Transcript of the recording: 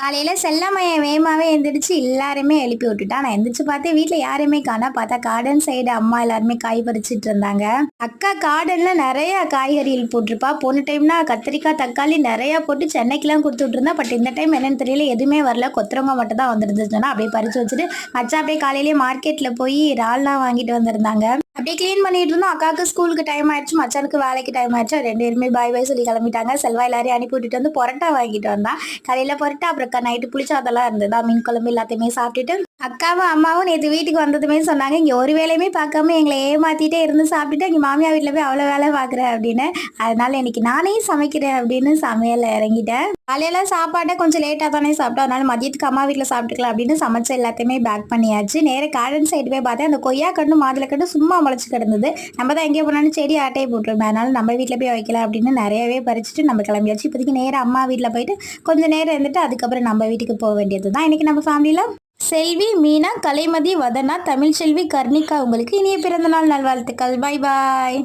காலையில செல்லம்மையன் வேகமாவே எந்திரிச்சு எல்லாருமே எழுப்பி விட்டுட்டா. நான் எந்திரிச்சு பார்த்தேன் வீட்ல யாருமே காணோம். பார்த்தா கார்டன் சைடு அம்மா எல்லாருமே காய் பறிச்சிட்டு இருந்தாங்க. அக்கா கார்டன்ல நிறைய காய்கறிகள் போட்டிருப்பா. போன டைம்னா கத்திரிக்காய், தக்காளி நிறைய போட்டு சென்னைக்கெல்லாம் கொடுத்து விட்டுருந்தா. பட் இந்த டைம் என்னன்னு தெரியல, எதுவுமே வரல. கொத்தரவங்க மட்டும் தான் வந்துருந்துச்சுன்னா அப்படியே பறிச்சு வச்சுட்டு மச்சா அப்படியே காலையிலேயே மார்க்கெட்ல போய் இறால்லாம் வாங்கிட்டு வந்திருந்தாங்க. அப்படியே க்ளீன் பண்ணிட்டு இருந்தோம். அக்காவுக்கு ஸ்கூலுக்கு டைம் ஆயிடுச்சு, மச்சானுக்கு வேலைக்கு டைம் ஆயிடுச்சு. ரெண்டு பேருமே பாய் பாய் சொல்லி கிளம்பிட்டாங்க. செல்வா எல்லாரையும் அனுப்பி விட்டுட்டு வந்து பொரோட்டா வாங்கிட்டு வந்தான். காலையில பொரோட்டா, அப்புறம் நைட்டு புளிச்சா அதெல்லாம் இருந்ததா, மீன் குழம்பு எல்லாத்தையுமே சாப்பிட்டுட்டு அக்காவும் அம்மாவும் நேற்று வீட்டுக்கு வந்ததுமே சொன்னாங்க, இங்கே ஒரு வேலையுமே பார்க்காம எங்களை ஏமாத்திட்டே இருந்து சாப்பிட்டுட்டு இங்கே மாமியார் வீட்டில் போய் அவ்வளோ வேலை பார்க்குறேன் அப்படின்னு. அதனால இன்னைக்கு நானே சமைக்கிறேன் அப்படின்னு சமையல் இறங்கிட்டேன். காலையில சாப்பாட்டை கொஞ்சம் லேட்டாக தானே சாப்பிட்டோம், அதனால மதியத்துக்கு அம்மா வீட்டில் சாப்பிட்டுக்கலாம் அப்படின்னு சமைச்ச எல்லாத்தையுமே பேக் பண்ணியாச்சு. நேராக கார்டன் சைடு போய் பார்த்தேன். அந்த கொய்யா கண்டு மாதுளை கண்டு சும்மா முளைச்சி கிடந்தது. நம்ம தான் எங்கேயோ போனாலும் செடி ஆட்டையை போட்டுருப்பேன், அதனால நம்ம வீட்டில் போய் வைக்கலாம் அப்படின்னு நிறையவே பறிச்சுட்டு நம்ம கிளம்பியாச்சு. இப்போதைக்கு நேராக அம்மா வீட்டில் போயிட்டு கொஞ்சம் நேரம் இருந்துட்டு அதுக்கப்புறம் நம்ம வீட்டுக்கு போக வேண்டியது தான். இன்னைக்கு நம்ம ஃபேமிலியில் செல்வி, மீனா, கலைமதி, வதனா, தமிழ்ச்செல்வி, கர்ணிகா உங்களுக்கு இனிய பிறந்தநாள் நல்வாழ்த்துக்கள். பாய் பாய்.